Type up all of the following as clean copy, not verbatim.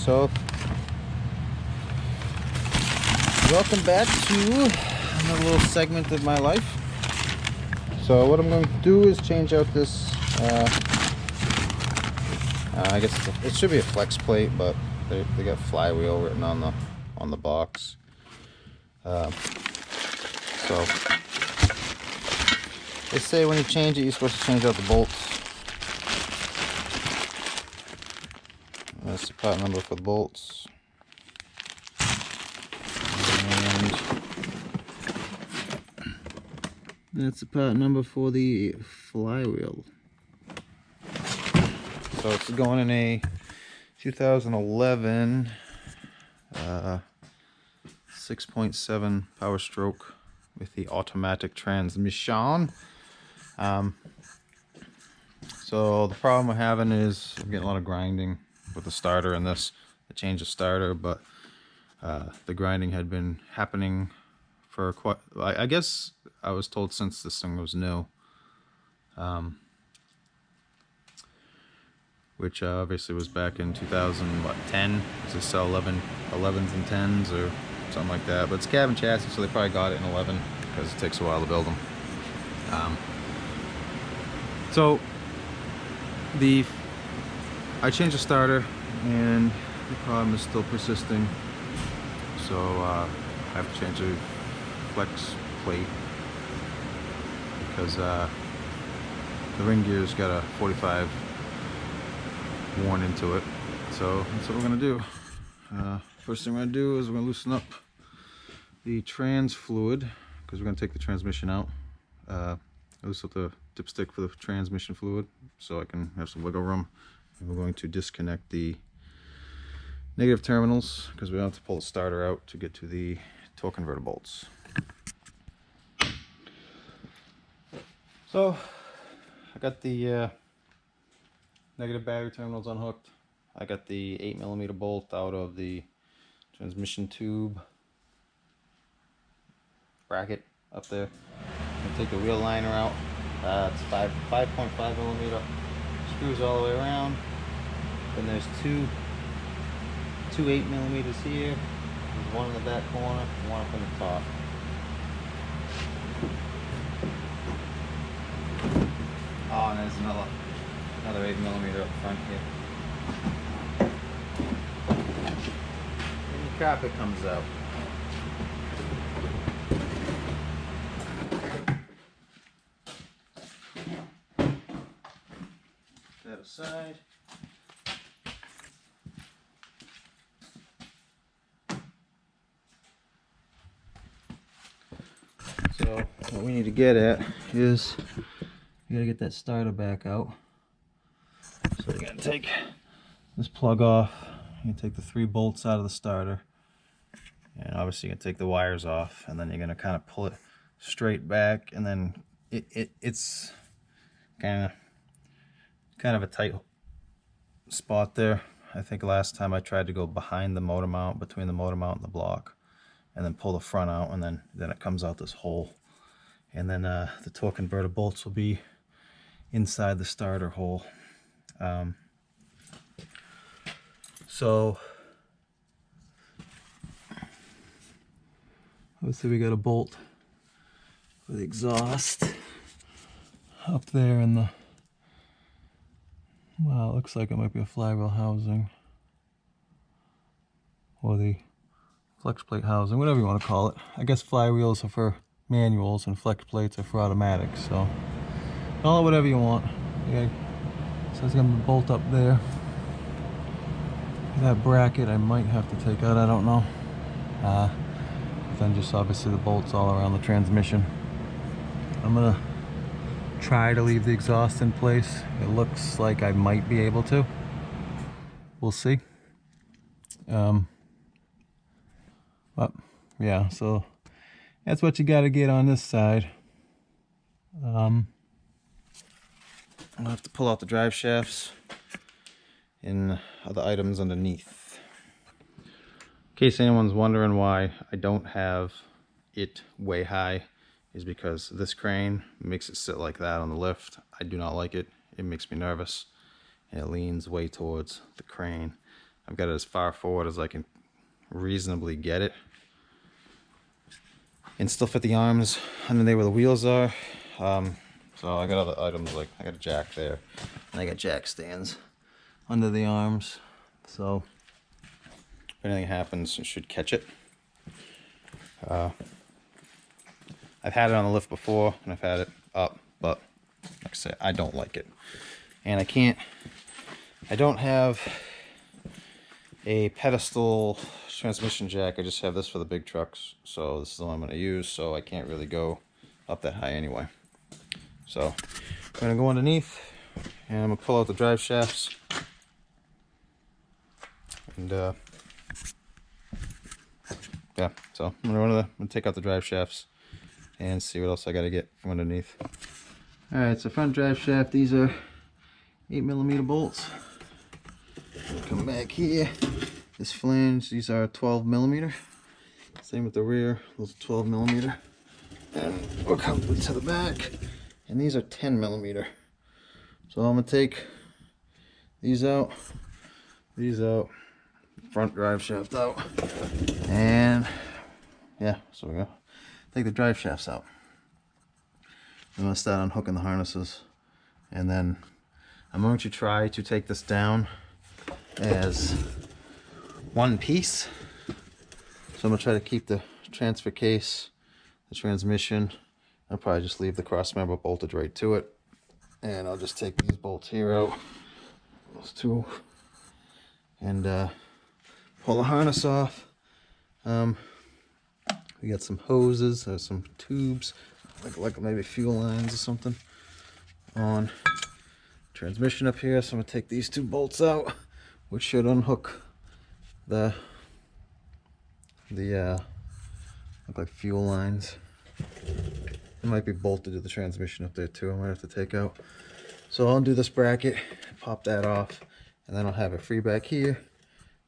so welcome back to another little segment of my life. So what I'm going to do is change out this, I guess it should be a Flexplate, but they got Flywheel written on the box. So they say when you change it, you're supposed to change out the bolts. That's the part number for the bolts. And that's the part number for the flywheel. So it's going in a 2011 6.7 PowerStroke with the automatic transmission. So the problem we're having is I'm getting a lot of grinding with the starter and this. I changed the starter, but the grinding had been happening for quite, I guess I was told since this thing was new, which obviously was back in 2010. They sell 11s and 10s or something like that, but it's cabin chassis, so they probably got it in 11 because it takes a while to build them. So I changed the starter and the problem is still persisting, so I have to change the flex plate because the ring gear's got a 45 worn into it. So that's what we're gonna do. First thing we're gonna do is we're gonna loosen up the trans fluid because we're gonna take the transmission out. Loosen up the dipstick for the transmission fluid so I can have some wiggle room. And we're going to disconnect the negative terminals because we have to pull the starter out to get to the torque converter bolts. So I got the negative battery terminals unhooked. I got the 8mm bolt out of the transmission tube bracket up there. I'm gonna take the wheel liner out. It's 5.5mm screws all the way around. Then there's two 8mm here. There's one in the back corner, one up in the top. Oh, and there's another 8mm up front here. And the carpet comes out. That aside. So what we need to get at is you gotta get that starter back out. So you're gonna take this plug off. You take the 3 bolts out of the starter, and obviously you're gonna take the wires off, and then you're gonna kind of pull it straight back, and then it's kind of a tight spot there. I think last time I tried to go behind the motor mount, between the motor mount and the block, and then pull the front out, and then it comes out this hole, and then the torque converter bolts will be inside the starter hole. So obviously we got a bolt for the exhaust up there in the, well, it looks like it might be a flywheel housing or the flex plate housing, whatever you want to call it. I guess flywheels are for manuals and flex plates are for automatics, so call it whatever you want. So it's gonna bolt up there. That bracket I might have to take out, I don't know. Then just obviously the bolts all around the transmission. I'm gonna try to leave the exhaust in place. It looks like I might be able to. We'll see. But yeah, so that's what you got to get on this side. I'll have to pull out the drive shafts and other items underneath. In case anyone's wondering why I don't have it way high, is because this crane makes it sit like that on the lift. I do not like it. It makes me nervous, and it leans way towards the crane. I've got it as far forward as I can reasonably get it, and still fit the arms under there where the wheels are. So I got other items, like I got a jack there, and I got jack stands under the arms. So if anything happens, it should catch it. I've had it on the lift before, and I've had it up, but like I said, I don't like it. And I don't have a pedestal transmission jack. I just have this for the big trucks, so this is the one I'm going to use, so I can't really go up that high anyway. So I'm going to go underneath, and I'm going to pull out the drive shafts, and yeah, so I'm going to take out the drive shafts and see what else I got to get from underneath. Alright, so front drive shaft, these are 8mm bolts. Come back here, this flange, these are 12mm. Same with the rear, those are 12mm. And we'll come to the back, and these are 10mm. So I'm going to take these out, front drive shaft out, and yeah, so we go. Take the drive shafts out. I'm going to start unhooking the harnesses, and then I'm going to try to take this down as one piece. So I'm going to try to keep the transfer case, the transmission. I'll probably just leave the cross member bolted right to it, and I'll just take these bolts here out, those two, and pull the harness off. We got some hoses or some tubes, like maybe fuel lines or something on transmission up here. So I'm gonna take these two bolts out, which should unhook the look like fuel lines. It might be bolted to the transmission up there too. I might have to take out. So I'll undo this bracket, pop that off, and then I'll have it free back here.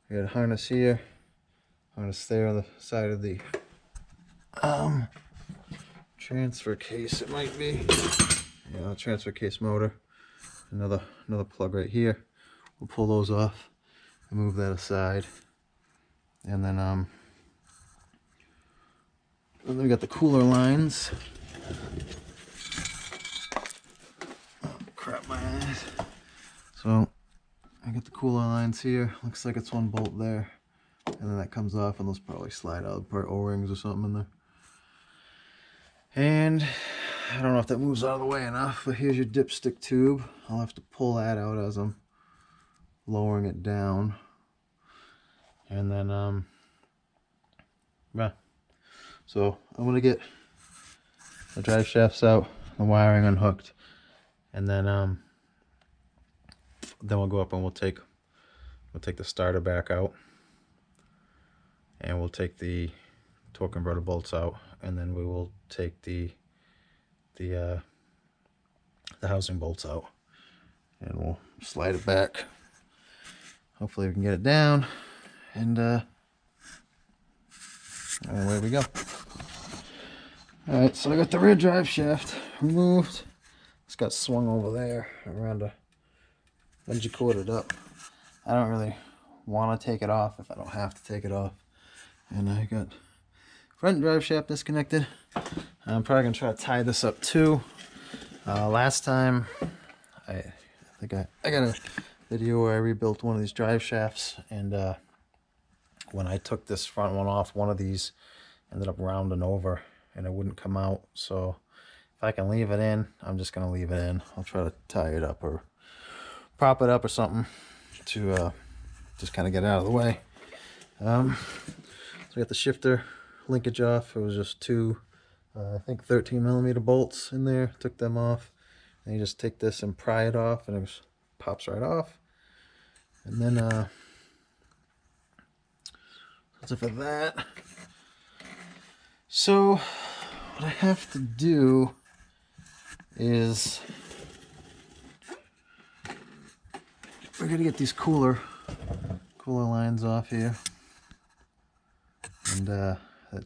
We got a harness here, harness there on the side of the transfer case. It might be, yeah, transfer case motor. Another plug right here. We'll pull those off and move that aside, and then we got the cooler lines. Oh, crap, my eyes. So I got the cooler lines here. Looks like it's one bolt there, and then that comes off, and those probably slide out, part O-rings or something in there. And I don't know if that moves out of the way enough, but here's your dipstick tube. I'll have to pull that out as I'm lowering it down. And then yeah. So I'm gonna get the drive shafts out, the wiring unhooked, and then we'll go up and we'll take the starter back out, and we'll take the torque converter bolts out, and then we will take the housing bolts out, and we'll slide it back. Hopefully we can get it down, and away we go. Alright, so I got the rear drive shaft removed. It's got swung over there around a bungee corded up. I don't really want to take it off if I don't have to take it off. And I got front drive shaft disconnected. I'm probably going to try to tie this up too. Last time, I think I got a video where I rebuilt one of these drive shafts, and when I took this front one off, one of these ended up rounding over and it wouldn't come out. So if I can leave it in, I'm just going to leave it in. I'll try to tie it up or prop it up or something to just kind of get it out of the way. So we got the shifter linkage off. It was just two, I think 13mm bolts in there. Took them off, and you just take this and pry it off, and it just pops right off. And then that's it for that. So what I have to do is we're gonna get these cooler lines off here, and that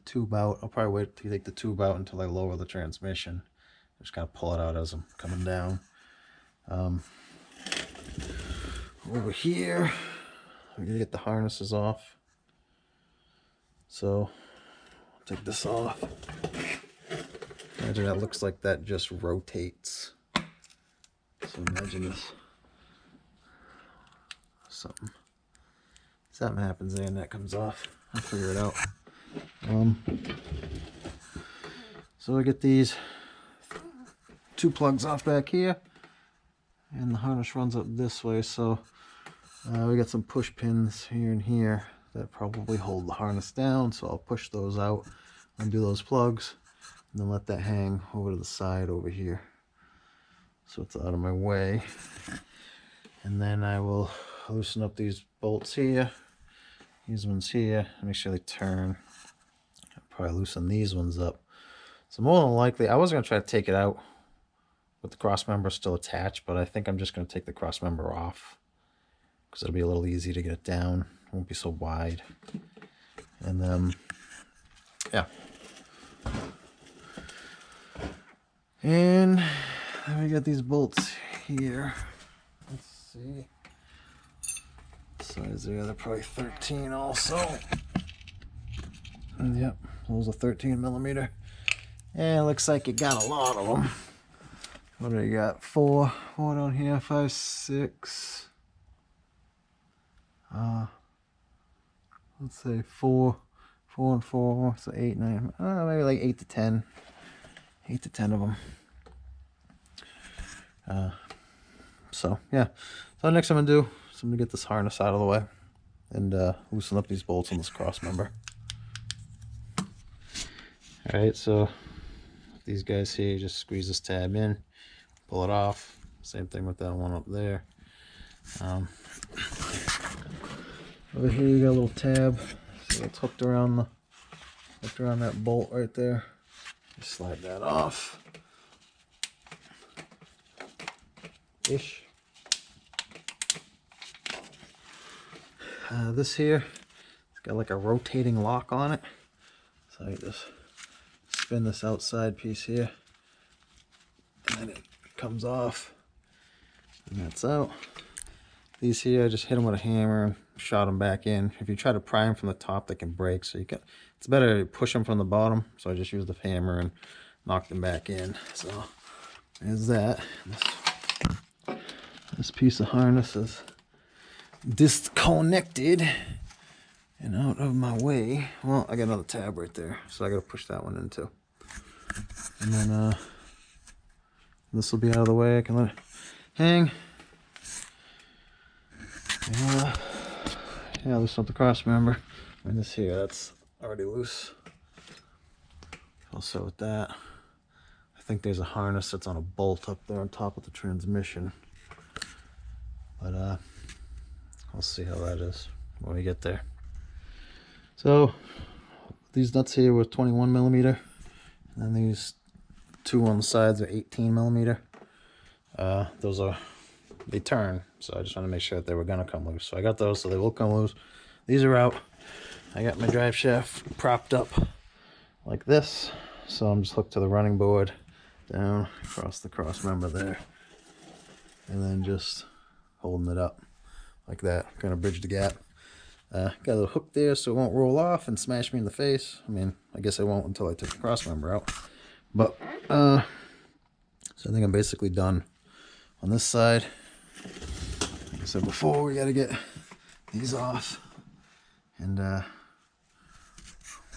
tube out. I'll probably wait to take the tube out until I lower the transmission. Just kind of pull it out as I'm coming down. Over here I'm gonna get the harnesses off. So I'll take this off. Imagine that looks like that just rotates. So imagine this. Something happens there and that comes off. I'll figure it out. So I get these 2 plugs off back here, and the harness runs up this way. So we got some push pins here and here that probably hold the harness down. So I'll push those out, undo those plugs, and then let that hang over to the side over here, so it's out of my way. And then I will loosen up these bolts here, these ones here, make sure they turn. I'll probably loosen these ones up. So more than likely, I was going to try to take it out with the cross member still attached, but I think I'm just going to take the cross member off because it'll be a little easy to get it down. It won't be so wide. And yeah. And then we got these bolts here. Let's see. Size there, they're probably 13 also. And yep, those are 13 millimeter. And it looks like you got a lot of them. What do you got? Four down here, 5, 6. Let's say 4 and 4, so 8, 9. Maybe like 8 to 10. 8 to 10 of them. So yeah. So next I'm gonna do is I'm gonna get this harness out of the way and loosen up these bolts on this cross member. All right, so these guys here, you just squeeze this tab in, pull it off. Same thing with that one up there. Over here you got a little tab, so it's hooked around that bolt right there. Just slide that off. Ish. This here, it's got like a rotating lock on it. So I just spin this outside piece here, and then it comes off, and that's out. These here, I just hit them with a hammer and shot them back in. If you try to pry them from the top, they can break. So it's better to push them from the bottom. So I just use the hammer and knock them back in. So there's that. This piece of harness is disconnected and out of my way. Well, I got another tab right there, so I gotta push that one in too. And then this will be out of the way. I can let it hang. Yeah, loosen up the cross member. And this here, that's already loose. Also with that, I think there's a harness that's on a bolt up there on top of the transmission. But I'll see how that is when we get there. So these nuts here were 21 millimeter, and then these 2 on the sides are 18 millimeter. They turn, so I just want to make sure that they were gonna come loose. So I got those, so they will come loose. These are out. I got my drive shaft propped up like this, so I'm just hooked to the running board down across the cross member there, and then just holding it up like that, kind of bridge the gap. Got a little hook there so it won't roll off and smash me in the face. I mean, I guess I won't until I take the cross member out. But so I think I'm basically done on this side. Like I said before, we got to get these off and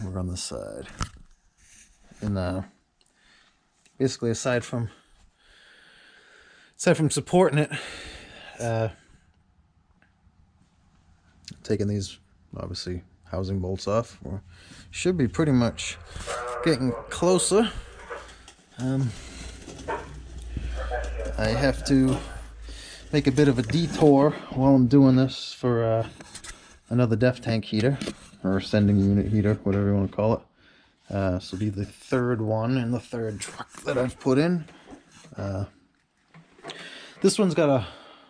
work on this side. And basically, aside from supporting it, taking these obviously housing bolts off, or should be pretty much getting closer. I have to make a bit of a detour while I'm doing this for another def tank heater, or ascending unit heater, whatever you want to call it. This will be the third one in the third truck that I've put in. This one's got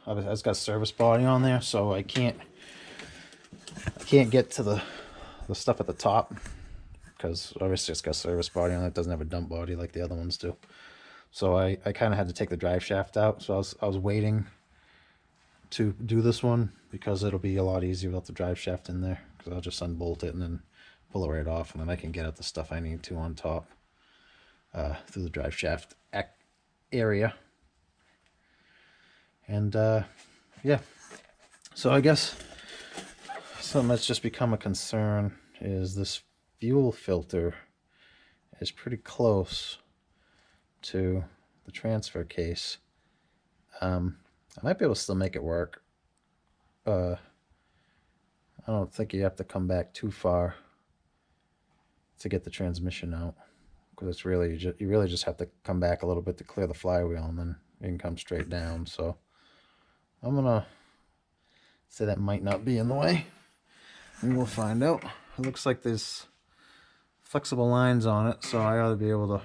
it's got service body on there, so I can't get to the stuff at the top, because obviously it's got service body on it. It doesn't have a dump body like the other ones do. So I kind of had to take the drive shaft out. So I was waiting to do this one because it'll be a lot easier without the drive shaft in there, because I'll just unbolt it and then pull it right off, and then I can get at the stuff I need to on top through the drive shaft area. And yeah, so I guess something that's just become a concern is this fuel filter is pretty close to the transfer case. I might be able to still make it work. I don't think you have to come back too far to get the transmission out, because it's really you really just have to come back a little bit to clear the flywheel, and then you can come straight down. So I'm gonna say that might not be in the way, and we'll find out. It looks like there's flexible lines on it, so I ought to be able to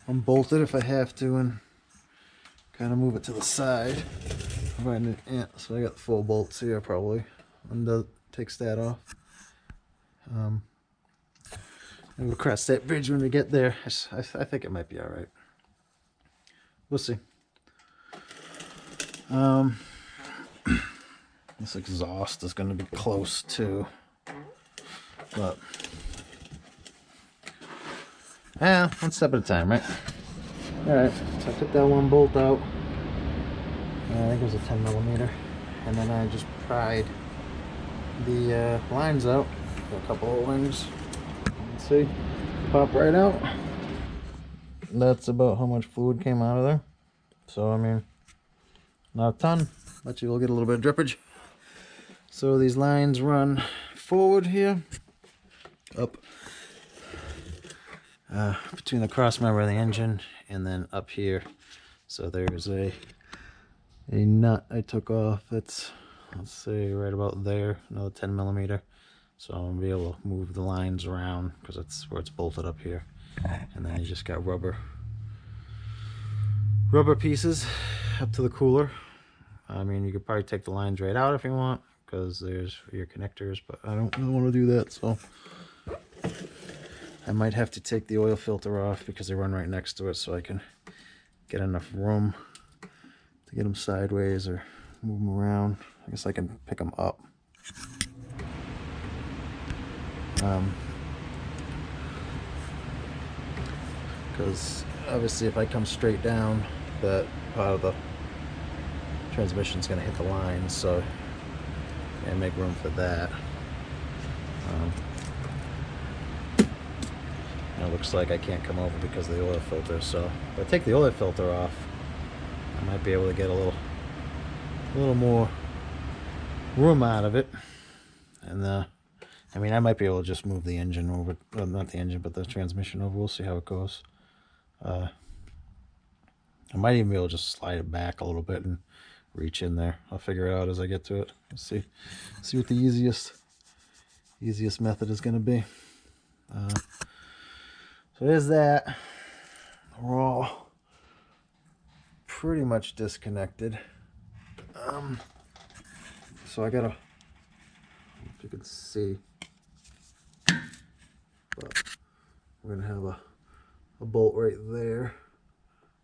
unbolt it if I have to and kind of move it to the side. Yeah, so I got the full bolts here probably. Takes that off. And we'll cross that bridge when we get there. I think it might be all right. We'll see. This exhaust is going to be close too, but one step at a time, right? All right. So I took that one bolt out. I think it was a 10mm, and then I just pried the lines out. Got a couple O-rings. Let's see, pop right out. That's about how much fluid came out of there. So I mean, not a ton, but you will get a little bit of drippage. So these lines run forward here, up between the cross member of the engine, and then up here. So there's a nut I took off. It's, let's say, right about there, another 10mm. So I'm gonna be able to move the lines around because that's where it's bolted up here. And then you just got rubber pieces up to the cooler. I mean, you could probably take the lines right out if you want, because there's your connectors, but I don't really want to do that, so I might have to take the oil filter off because they run right next to it, so I can get enough room to get them sideways or move them around. I guess I can pick them up. Because obviously if I come straight down, that part of the transmission's going to hit the line, so I make room for that. It looks like I can't come over because of the oil filter, so if I take the oil filter off, I might be able to get a little more room out of it. And I mean, I might be able to just move the engine over, well, not the engine, but the transmission over. We'll see how it goes. I might even be able to just slide it back a little bit and reach in there. I'll figure it out as I get to it. Let's see what the easiest method is going to be. So there's that. We're all pretty much disconnected. So I gotta, if you can see, but we're gonna have a bolt right there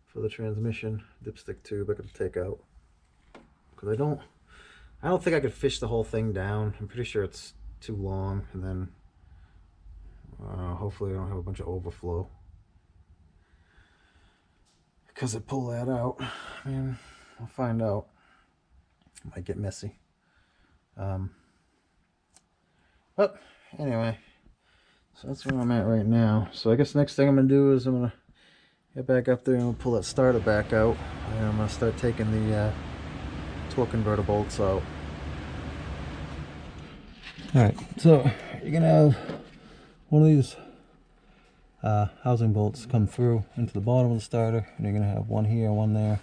for the transmission dipstick tube I could take out, because I don't think I could fish the whole thing down. I'm pretty sure it's too long, and then hopefully I don't have a bunch of overflow, because I pull that out. I mean, we'll find out. It might get messy. But anyway, so that's where I'm at right now. So I guess next thing I'm gonna do is I'm gonna get back up there and we'll pull that starter back out, and I'm gonna start taking the torque converter bolts out. Alright, so you're gonna have one of these housing bolts come through into the bottom of the starter, and you're gonna have one here, one there,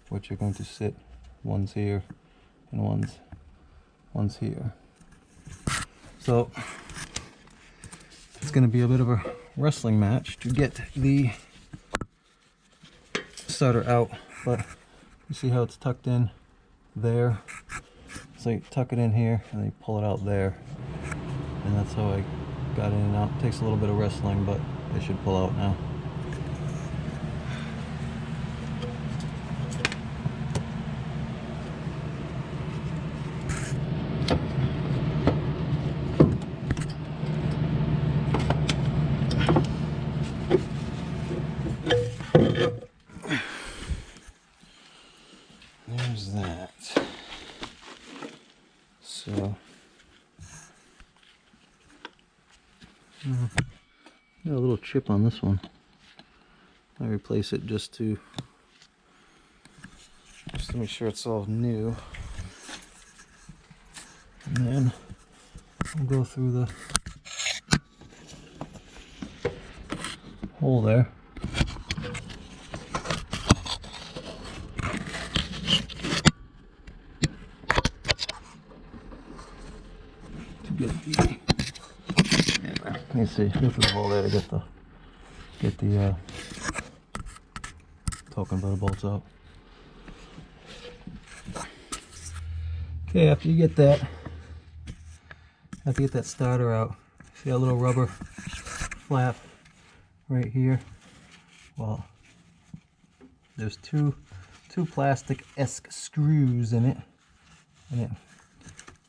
which are going to sit. One's here and one's here. So it's going to be a bit of a wrestling match to get the starter out, but you see how it's tucked in there. So you tuck it in here and then you pull it out there, and that's how I got in and out. It takes a little bit of wrestling, but they should pull out now. Got a little chip on this one. I replace it just to make sure it's all new. And then we'll go through the hole there. To get the, let me see, go through the hole there to get the torque converter bolts out. Okay, after you get that, starter out, see that little rubber flap right here? Well, there's two plastic-esque screws in it, and it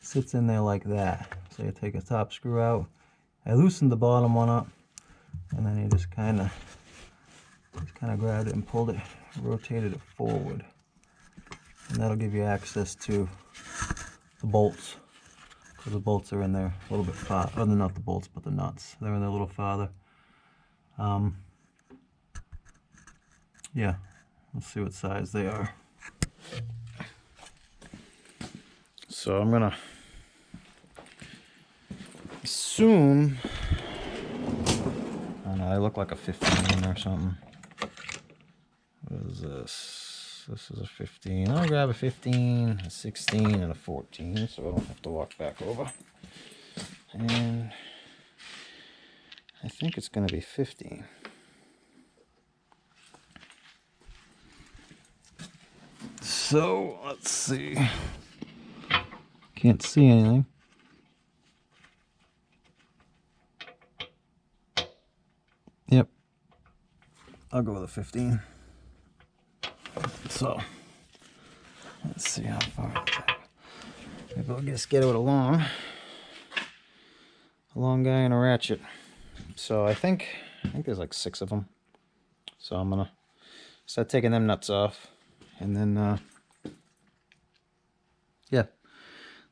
sits in there like that. So you take a top screw out. I loosened the bottom one up, and then you just kind of grabbed it and pulled it, rotated it forward, and that'll give you access to the bolts, because the bolts are in there a little bit far. Other than not the bolts, but the nuts. They're in there a little farther. Yeah, let's see what size they are. So I'm gonna assume, I don't know, I look like a 15 or something. What is this? This is a 15. I'll grab a 15, a 16, and a 14, so I don't have to walk back over. And I think it's going to be 15. So, let's see. Can't see anything. Yep. I'll go with a 15. So, let's see how far. Maybe I'll just get it with a long guy and a ratchet. So I think there's like 6 of them. So I'm gonna start taking them nuts off, and then yeah,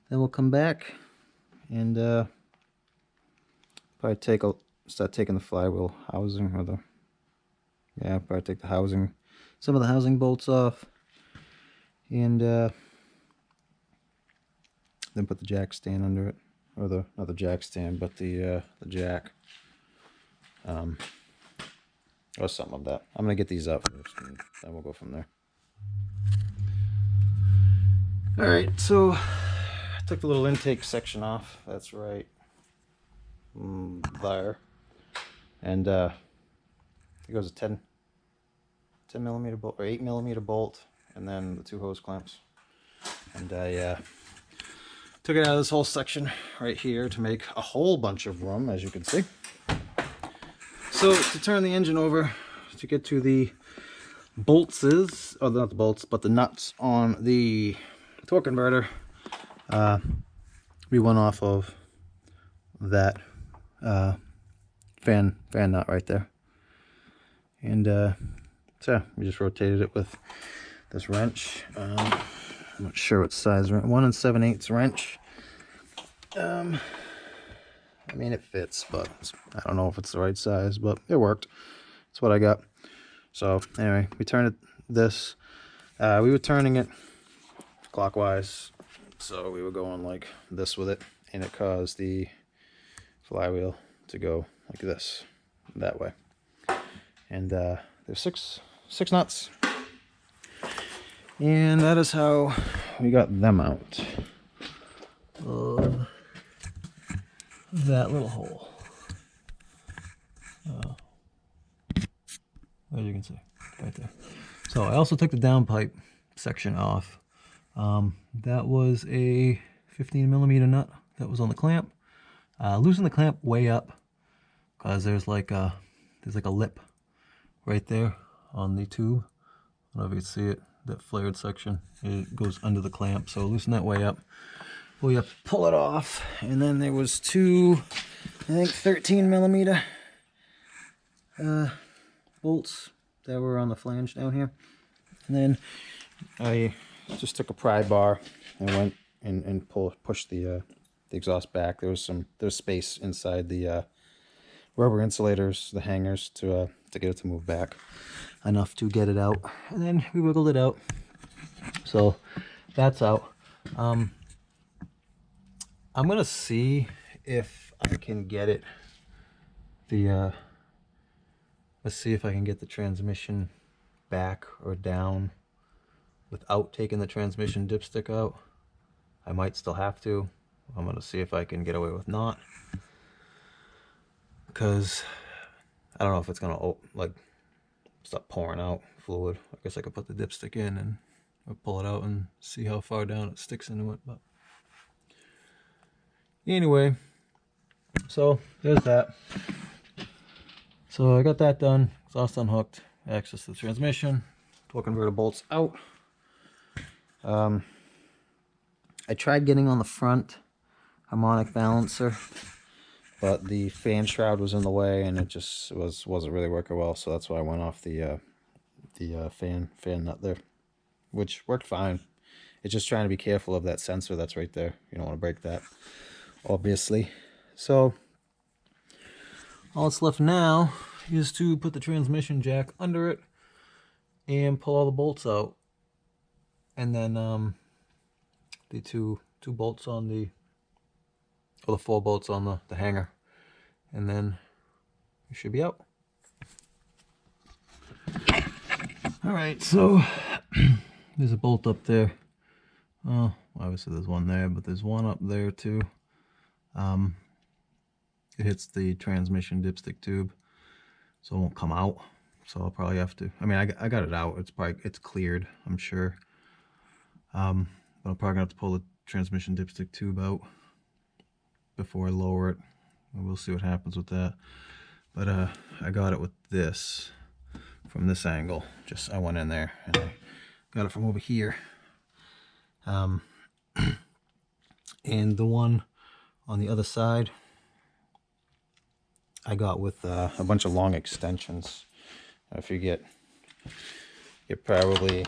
then we'll come back and probably start taking the flywheel housing, or probably take the housing. Some of the housing bolts off, and then put the jack stand under it, or not the jack stand, but the jack, or something like that. I'm gonna get these out first, and then we'll go from there. All right, so I took the little intake section off. That's right there, and it goes a 10 millimeter bolt, or 8 millimeter bolt, and then the 2 hose clamps. And I took it out of this whole section right here to make a whole bunch of room, as you can see. So to turn the engine over, to get to the bolts, or not the bolts, but the nuts on the torque converter, we went off of that fan nut right there, and so we just rotated it with this wrench. I'm not sure what size wrench, 1 7/8 wrench. I mean, it fits, but I don't know if it's the right size, but it worked. That's what I got. So anyway, we turned this. We were turning it clockwise, so we were going like this with it, and it caused the flywheel to go like this, that way. And there's six nuts, and that is how we got them out of that little hole. As you can see right there. So I also took the downpipe section off. That was a 15 millimeter nut that was on the clamp. Loosen the clamp way up, because there's like a lip right there on the tube. I don't know if you can see it, that flared section. It goes under the clamp, so loosen that way up. We have to pull it off, and then there was 2, I think 13 millimeter bolts that were on the flange down here. And then I just took a pry bar and went and pushed the exhaust back. There's space inside the rubber insulators, the hangers, to get it to move back enough to get it out. And then we wiggled it out. So that's out. I'm gonna see if I can get it. Let's see if I can get the transmission back or down without taking the transmission dipstick out. I might still have to. I'm gonna see if I can get away with not, because I don't know if it's gonna like stop pouring out fluid. I guess I could put the dipstick in and pull it out and see how far down it sticks into it. But anyway, so there's that. So I got that done. Exhaust unhooked. Access to the transmission. Torque converter bolts out. I tried getting on the front harmonic balancer, but the fan shroud was in the way and it just wasn't really working well, so that's why I went off the fan nut there, which worked fine. It's just trying to be careful of that sensor that's right there. You don't want to break that, obviously. So all that's left now is to put the transmission jack under it and pull all the bolts out, and then the two bolts on the 4 bolts on the hanger, and then it should be out. Alright, so there's a bolt up there. Oh, obviously there's one there, but there's one up there too. It hits the transmission dipstick tube, so it won't come out. So I'll probably have to, I mean, I got it out. It's cleared, I'm sure. But I'm probably gonna have to pull the transmission dipstick tube out before I lower it. And we'll see what happens with that. But I got it with this from this angle. I went in there and I got it from over here. And the one on the other side I got with a bunch of long extensions. If you get probably,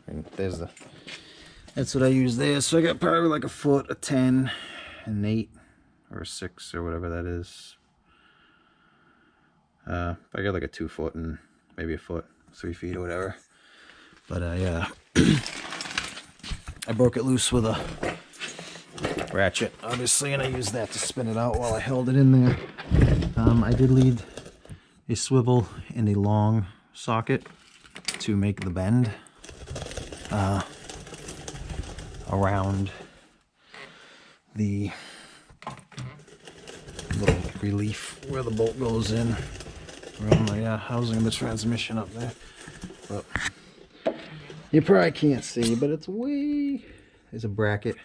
I mean, that's what I use there. So I got probably like a foot, a 10, an 8, or a 6, or whatever that is. I got like a 2 foot and maybe a foot, 3 feet or whatever. But I broke it loose with a ratchet, obviously, and I used that to spin it out while I held it in there. I did leave a swivel and a long socket to make the bend around the little relief where the bolt goes in, around the housing of the transmission up there. But you probably can't see, but it's there's a bracket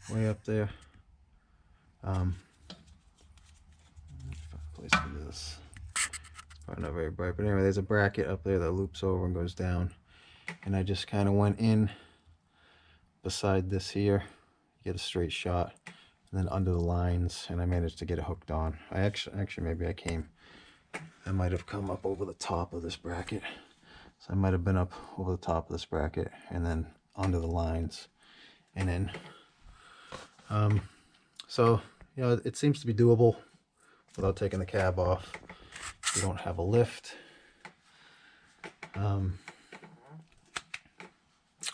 way up there. Place for this. It's probably not very bright, but anyway, there's a bracket up there that loops over and goes down. And I just kind of went in beside this here, get a straight shot, and then under the lines, and I managed to get it hooked on. I actually maybe I might have come up over the top of this bracket. So I might have been up over the top of this bracket and then under the lines, and then so you know, it seems to be doable without taking the cab off. You don't have a lift.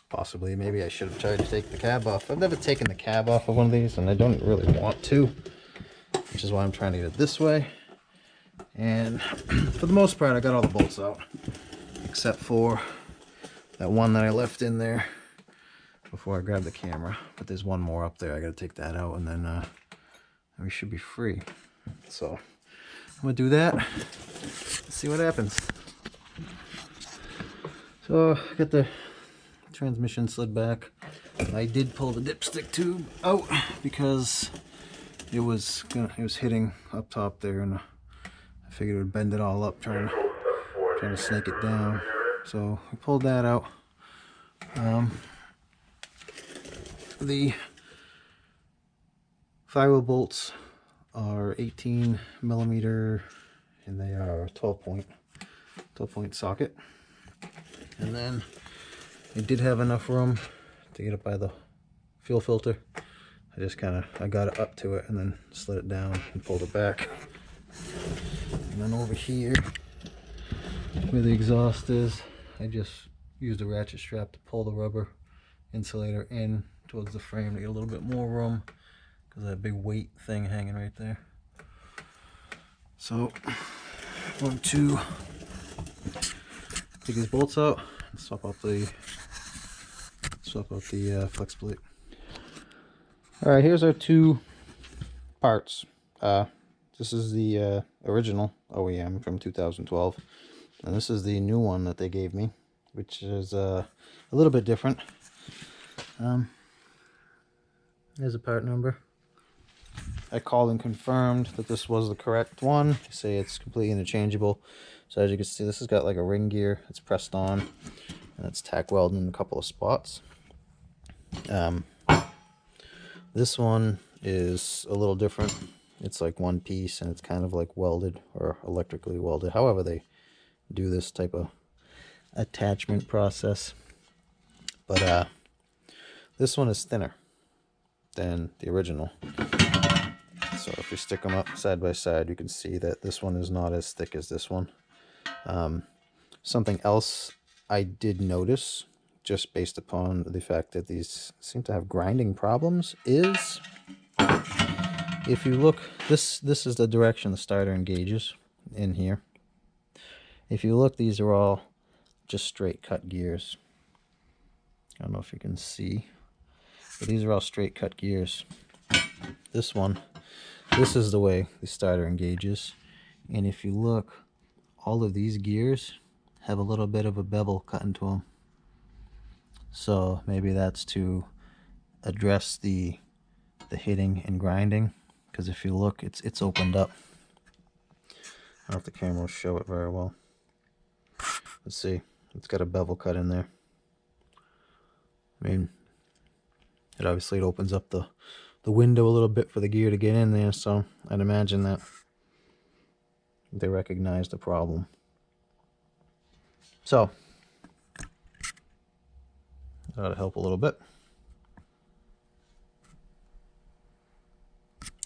Possibly, maybe I should have tried to take the cab off. I've never taken the cab off of one of these, and I don't really want to, which is why I'm trying to get it this way. And for the most part, I got all the bolts out, except for that one that I left in there before I grabbed the camera. But there's one more up there. I got to take that out, and then we should be free. So I'm gonna do that. Let's see what happens. So I got the transmission slid back. I did pull the dipstick tube out because it was hitting up top there, and I figured it would bend it all up trying to snake it down. So I pulled that out. The Flywheel bolts are 18 millimeter, and they are a 12 point socket. And then I did have enough room to get it by the fuel filter. I got it up to it and then slid it down and pulled it back. And then over here where the exhaust is, I just used a ratchet strap to pull the rubber insulator in towards the frame to get a little bit more room because of that big weight thing hanging right there. So I'm going to take these bolts out and swap out the flex plate. Alright, here's our two parts. This is the original OEM from 2012, and this is the new one that they gave me, which is a little bit different. There's a part number. I called and confirmed that this was the correct one. They say it's completely interchangeable. So as you can see, this has got like a ring gear. It's pressed on, and it's tack welded in a couple of spots. This one is a little different. It's like one piece, and it's kind of like welded or electrically welded. However they do this type of attachment process. But this one is thinner than the original. So if you stick them up side by side, you can see that this one is not as thick as this one. Something else I did notice, just based upon the fact that these seem to have grinding problems, is if you look, this is the direction the starter engages in here. If you look, these are all just straight cut gears. I don't know if you can see, but these are all straight cut gears. This is the way the starter engages, and if you look, all of these gears have a little bit of a bevel cut into them. So maybe that's to address the hitting and grinding, because if you look, it's opened up. I don't know if the camera will show it very well. Let's see, it's got a bevel cut in there. I mean, it obviously opens up the window a little bit for the gear to get in there, so I'd imagine that they recognize the problem. So that ought to help a little bit.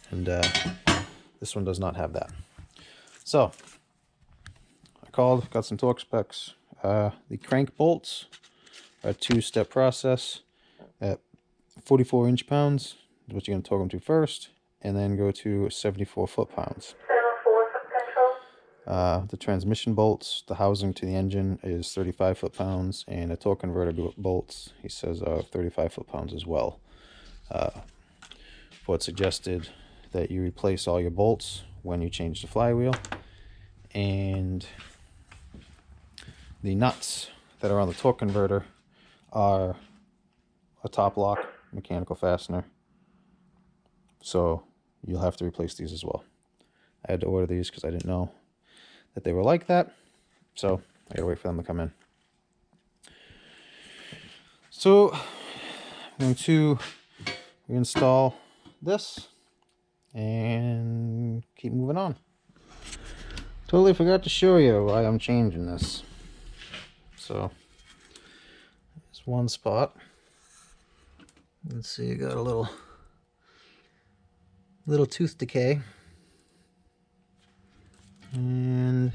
And this one does not have that. So I called, got some torque specs. The crank bolts are a two-step process at 44 inch-pounds. What you're going to torque them to first, and then go to 74 foot-pounds. The transmission bolts, the housing to the engine is 35 foot-pounds, and the torque converter bolts, he says, are 35 foot-pounds as well. Ford suggested that you replace all your bolts when you change the flywheel, and the nuts that are on the torque converter are a top lock mechanical fastener, so you'll have to replace these as well. I had to order these because I didn't know that they were like that, so I gotta wait for them to come in. So I'm going to reinstall this and keep moving on. Totally forgot to show you why I'm changing this. So there's one spot. Let's see, you got a little tooth decay, and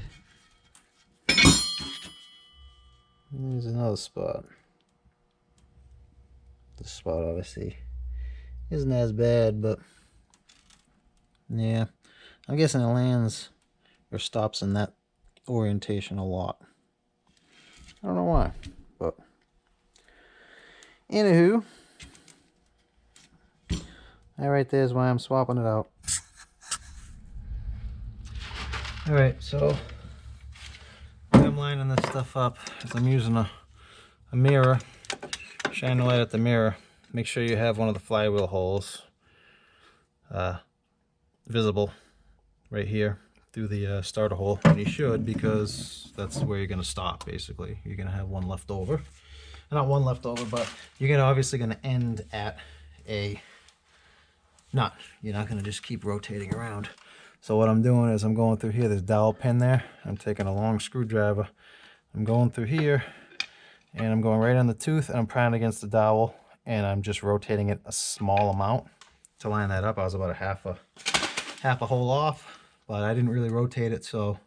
there's another spot. This spot obviously isn't as bad, but yeah, I'm guessing it lands or stops in that orientation a lot. I don't know why, but anywho, that right there is why I'm swapping it out. Alright, so I'm lining this stuff up as I'm using a mirror. Shine the light at the mirror. Make sure you have one of the flywheel holes visible right here through the starter hole, and you should, because that's where you're going to stop. Basically, you're going to have one left over. Not one left over, but you're obviously going to end at a nut. You're not going to just keep rotating around. So what I'm doing is I'm going through here. There's a dowel pin there. I'm taking a long screwdriver. I'm going through here, and I'm going right on the tooth, and I'm prying against the dowel, and I'm just rotating it a small amount to line that up. I was about a half a hole off, but I didn't really rotate it, so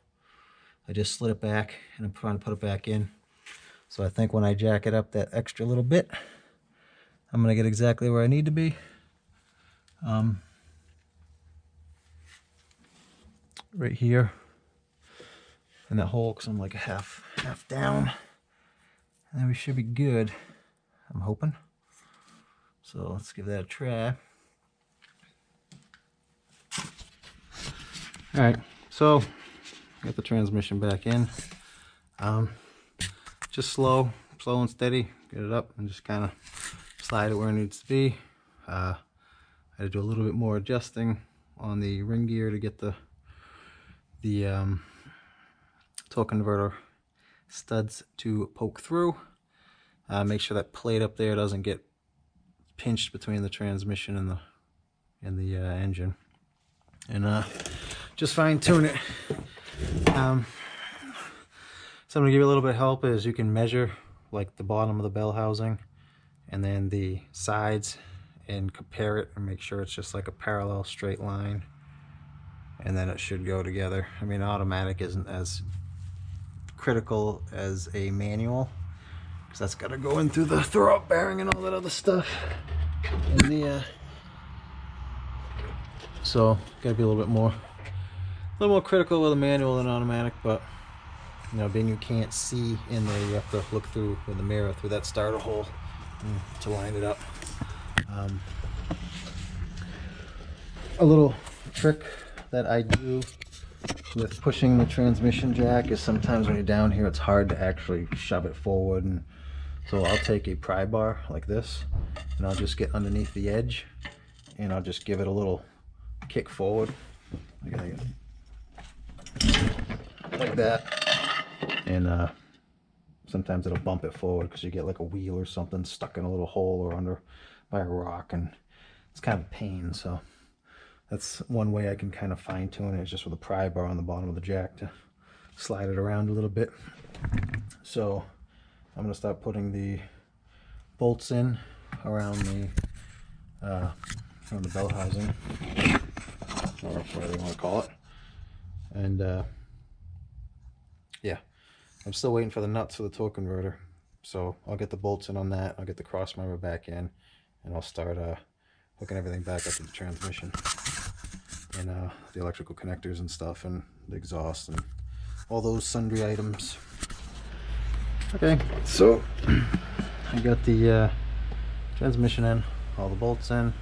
I just slid it back, and I'm trying to put it back in. So I think when I jack it up that extra little bit, I'm gonna get exactly where I need to be. Right here in that hole, because I'm like a half down, and then we should be good, I'm hoping. So let's give that a try. All right, so got the transmission back in. Just slow and steady, get it up and just kind of slide it where it needs to be. I had to do a little bit more adjusting on the ring gear to get the torque converter studs to poke through. Make sure that plate up there doesn't get pinched between the transmission and the engine, and just fine tune it. So I'm gonna give you a little bit of help is you can measure like the bottom of the bell housing and then the sides and compare it and make sure it's just like a parallel straight line, and then it should go together. I mean, automatic isn't as critical as a manual because that's got to go in through the throw-up bearing and all that other stuff. And the so got to be a little more critical with a manual than automatic, but you know, being you can't see in there, you have to look through with the mirror through that starter hole to line it up. A little trick that I do with pushing the transmission jack is sometimes when you're down here, it's hard to actually shove it forward, and so I'll take a pry bar like this and I'll just get underneath the edge and I'll just give it a little kick forward like that, and sometimes it'll bump it forward because you get like a wheel or something stuck in a little hole or under by a rock, and it's kind of a pain. So that's one way I can kind of fine tune it, is just with a pry bar on the bottom of the jack to slide it around a little bit. So I'm going to start putting the bolts in around the bell housing, or whatever you want to call it. And yeah, I'm still waiting for the nuts for the torque converter, so I'll get the bolts in on that. I'll get the cross member back in, and I'll start hooking everything back up to the transmission and the electrical connectors and stuff, and the exhaust and all those sundry items. Okay, so I got the transmission in, all the bolts in,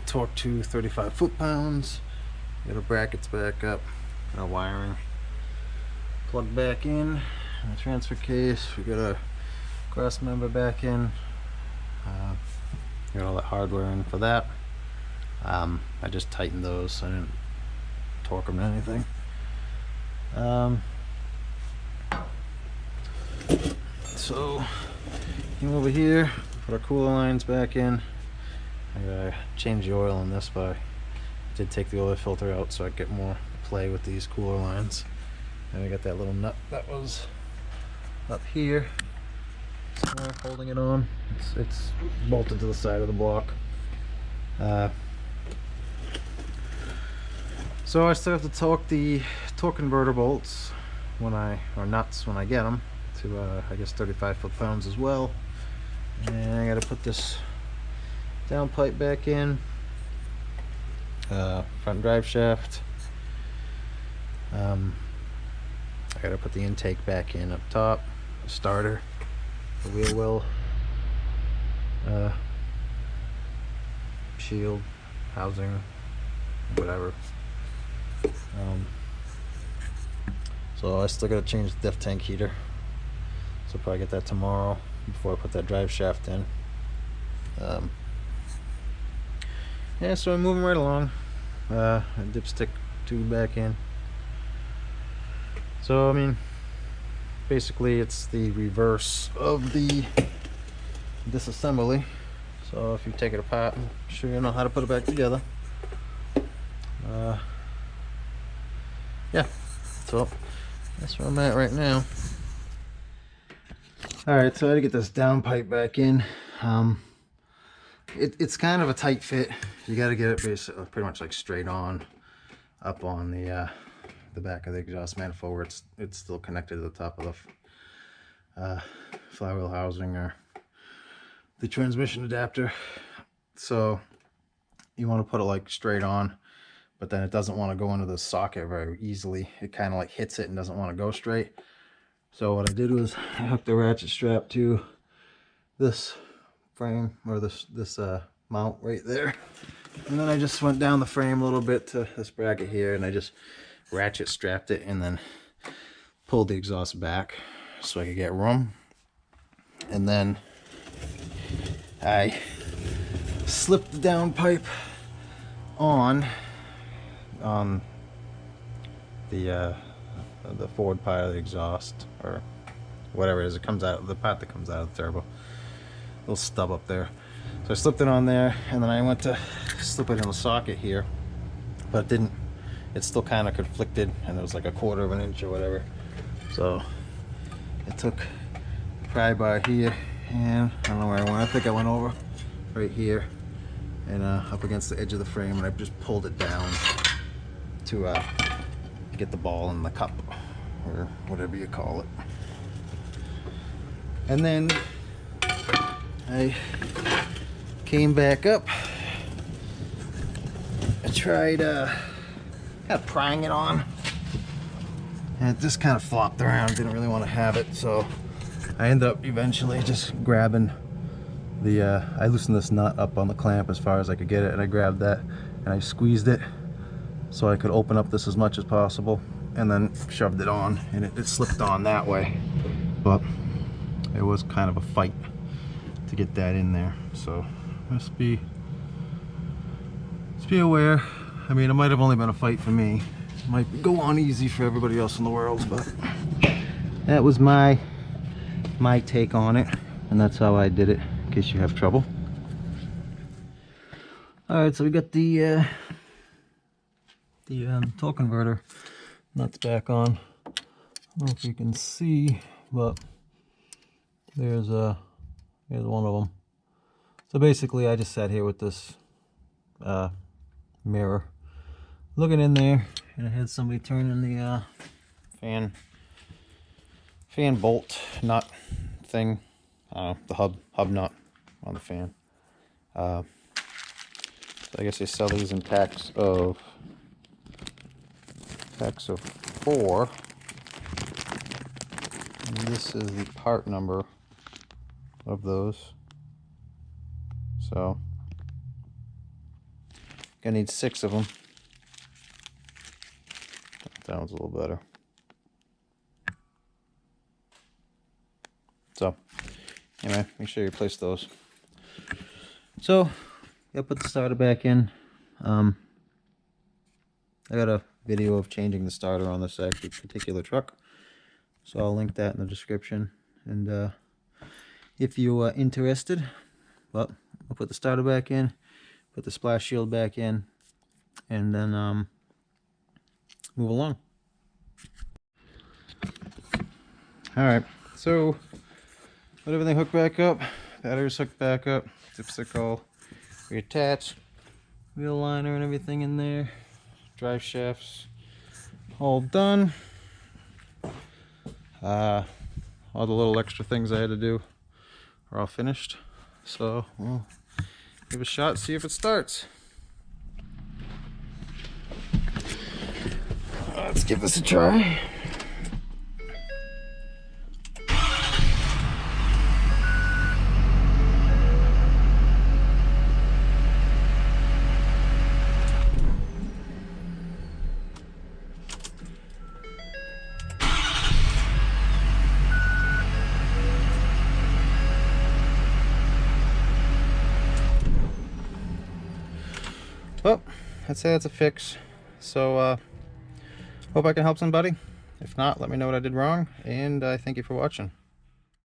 torque to 35 foot-pounds, got our brackets back up, got our wiring plugged back in the transfer case, we got our cross member back in, got all that hardware in for that. I just tightened those, I didn't torque them to anything. So came over here, put our cooler lines back in. I gotta change the oil on this, but I did take the oil filter out so I get more play with these cooler lines. And we got that little nut that was up here somewhere holding it on. It's bolted to the side of the block. So I still have to torque the torque converter bolts or nuts when I get them to I guess 35 foot-pounds as well. And I got to put this down pipe back in, front drive shaft. I got to put the intake back in up top, the starter, the wheel well, shield, housing, whatever. So I still got to change the diff tank heater, so I'll probably get that tomorrow before I put that drive shaft in. Yeah, so I'm moving right along. Dipstick tube back in. So I mean, basically it's the reverse of the disassembly. So if you take it apart, I'm sure you know how to put it back together. Yeah, so that's where I'm at right now. Alright, so I had to get this down pipe back in. It's kind of a tight fit. You got to get it basically pretty much like straight on up on the back of the exhaust manifold where it's still connected to the top of the flywheel housing or the transmission adapter. So you want to put it like straight on, but then it doesn't want to go into the socket very easily. It kind of like hits it and doesn't want to go straight. So what I did was I hooked the ratchet strap to this frame, or this mount right there, and then I just went down the frame a little bit to this bracket here, and I just ratchet strapped it and then pulled the exhaust back so I could get room. And then I slipped the downpipe on the forward part of the exhaust, or whatever it is. It comes out, the part that comes out of the turbo, little stub up there. So I slipped it on there, and then I went to slip it in the socket here, but it didn't. It still kind of conflicted, and it was like a 1/4 of an inch or whatever. So I took the pry bar here, and I don't know where I went. I think I went over right here and up against the edge of the frame, and I just pulled it down to get the ball in the cup, or whatever you call it. And then I came back up. I tried kind of prying it on, and it just kind of flopped around. Didn't really want to have it, so I ended up eventually just grabbing the I loosened this nut up on the clamp as far as I could get it, and I grabbed that and I squeezed it so I could open up this as much as possible, and then shoved it on, and it slipped on that way. But it was kind of a fight to get that in there, so just be aware. I mean, it might have only been a fight for me. It might go on easy for everybody else in the world, but that was my take on it, and that's how I did it, in case you have trouble. Alright, so we got the torque converter nuts back on. I don't know if you can see, but here's one of them. So basically I just sat here with this mirror looking in there, and I had somebody turning the fan bolt nut thing, the hub nut on the fan. So I guess they sell these in packs of 4, and this is the part number of those. So gonna need 6 of them. That one's a little better. So anyway, make sure you place those. So I put the starter back in. I got a video of changing the starter on this actually particular truck, so I'll link that in the description. And if you are interested, well, I'll put the starter back in, put the splash shield back in, and then move along. Alright, so got everything hooked back up, batteries hooked back up, dipstick all reattached, wheel liner and everything in there, drive shafts all done. All the little extra things I had to do are all finished, so we'll give it a shot, see if it starts. Let's give this a try. Well, I'd say that's a fix. So hope I can help somebody. If not, let me know what I did wrong, and I thank you for watching.